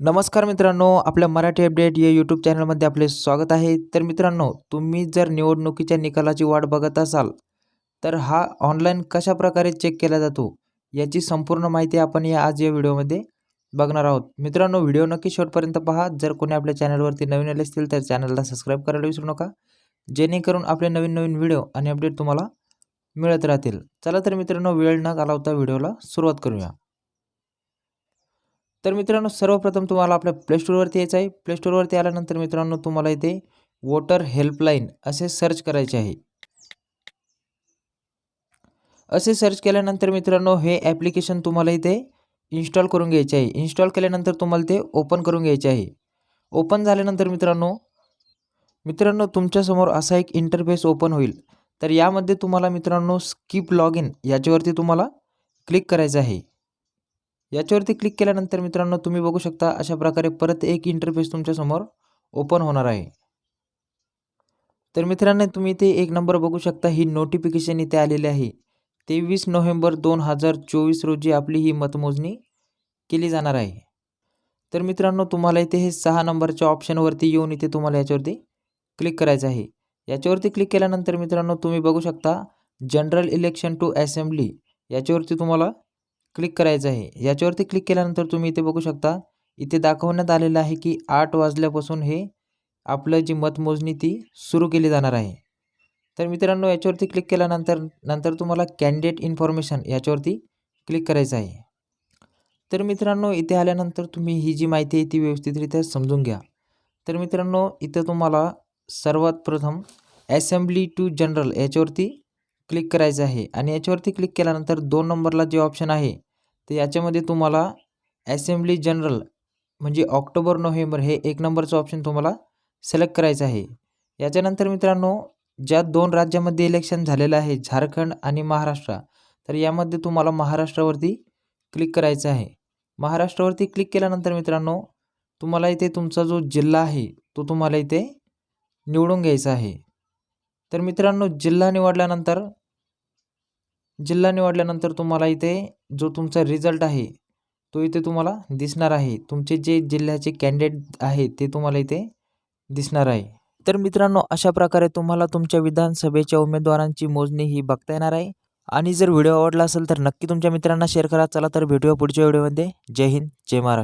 नमस्कार मित्रांनो, आपल्या मराठी अपडेट या यूट्यूब चॅनलमध्ये आपले स्वागत आहे। तर मित्रांनो, तुम्ही जर निवडणुकीच्या निकालाची वाट बघत असाल, तर हा ऑनलाईन कशाप्रकारे चेक केला जातो, याची संपूर्ण माहिती आपण आज या व्हिडिओमध्ये बघणार आहोत। मित्रांनो, व्हिडिओ नक्की शेवटपर्यंत पहा। जर कोणी आपल्या चॅनलवरती नवीन आले असतील तर चॅनलला सबस्क्राईब करायला विसरू नका, जेणेकरून आपले नवीन व्हिडिओ आणि अपडेट तुम्हाला मिळत राहतील। चला तर मित्रांनो, वेळ न घालवता व्हिडिओला सुरुवात करूया। तर मित्रांनो, सर्वप्रथम तुम्हाला आपल्या प्ले स्टोअरवरती यायचं आहे। प्ले स्टोअरवरती आल्यानंतर मित्रांनो, तुम्हाला इथे वोटर हेल्पलाईन असे सर्च करायचे आहे। असे सर्च केल्यानंतर मित्रांनो, हे ॲप्लिकेशन तुम्हाला इथे इन्स्टॉल करून घ्यायचे आहे। इन्स्टॉल केल्यानंतर तुम्हाला ते ओपन करून घ्यायचे आहे। ओपन झाल्यानंतर मित्रांनो मित्रांनो तुमच्यासमोर असा एक इंटरफेस ओपन होईल। तर यामध्ये तुम्हाला मित्रांनो स्किप लॉग इन याच्यावरती तुम्हाला क्लिक करायचं आहे। याच्यावरती क्लिक केल्यानंतर मित्रांनो, तुम्ही बघू शकता अशा प्रकारे परत एक इंटरफेस तुमच्यासमोर ओपन होणार आहे। तर मित्रांनो, तुम्ही इथे एक नंबर बघू शकता, ही नोटिफिकेशन इथे आलेली आहे। 23 नोव्हेंबर 2024 रोजी आपली ही मतमोजणी केली जाणार आहे। तर मित्रांनो, तुम्हाला इथे हे 6 नंबरच्या ऑप्शनवरती येऊन इथे तुम्हाला याच्यावरती क्लिक करायचं आहे। याच्यावरती क्लिक केल्यानंतर मित्रांनो, तुम्ही बघू शकता जनरल इलेक्शन टू असेंब्ली याच्यावरती तुम्हाला क्लिक करायचं आहे। याच्यावरती क्लिक केल्यानंतर तुम्ही इथे बघू शकता, इथे दाखवण्यात आलेलं आहे की 8 वाजल्यापासून हे आपलं जी मतमोजणी ती सुरू केली जाणार आहे। तर मित्रांनो, याच्यावरती क्लिक केल्यानंतर तुम्हाला कॅन्डिडेट इन्फॉर्मेशन याच्यावरती क्लिक करायचं आहे। तर मित्रांनो, इथे आल्यानंतर तुम्ही ही जी माहिती आहे ती व्यवस्थितरित्या समजून घ्या। तर मित्रांनो, इथं तुम्हाला सर्वात प्रथम असेंब्ली टू जनरल याच्यावरती क्लिक करायचं आहे आणि याच्यावरती क्लिक केल्यानंतर 2 नंबरला जे ऑप्शन आहे, तर याच्यामध्ये तुम्हाला असेंब्ली जनरल म्हणजे ऑक्टोबर नोव्हेंबर हे 1 नंबरचं ऑप्शन तुम्हाला सिलेक्ट करायचं आहे। याच्यानंतर मित्रांनो, ज्या 2 राज्यामध्ये इलेक्शन झालेलं आहे, झारखंड आणि महाराष्ट्र, तर यामध्ये तुम्हाला महाराष्ट्रावरती क्लिक करायचं आहे। महाराष्ट्रावरती क्लिक केल्यानंतर मित्रांनो, तुम्हाला इथे तुमचा जो जिल्हा आहे तो तुम्हाला इथे निवडून घ्यायचा आहे। तर मित्रांनो, जिल्हा निवडल्यानंतर तुम्हाला इथे जो तुमचा रिझल्ट आहे तो इथे तुम्हाला दिसणार आहे। तुमचे जे जिल्ह्याचे कॅन्डिडेट आहेत ते तुम्हाला इथे दिसणार आहे। तर मित्रांनो, अशा प्रकारे तुम्हाला तुमच्या विधानसभेच्या उमेदवारांची मोजणी ही बघता येणार आहे। आणि जर व्हिडिओ आवडला असेल तर नक्की तुमच्या मित्रांना शेअर करा। चला तर भेटूया पुढच्या व्हिडिओमध्ये। जय हिंद, जय महाराष्ट्र।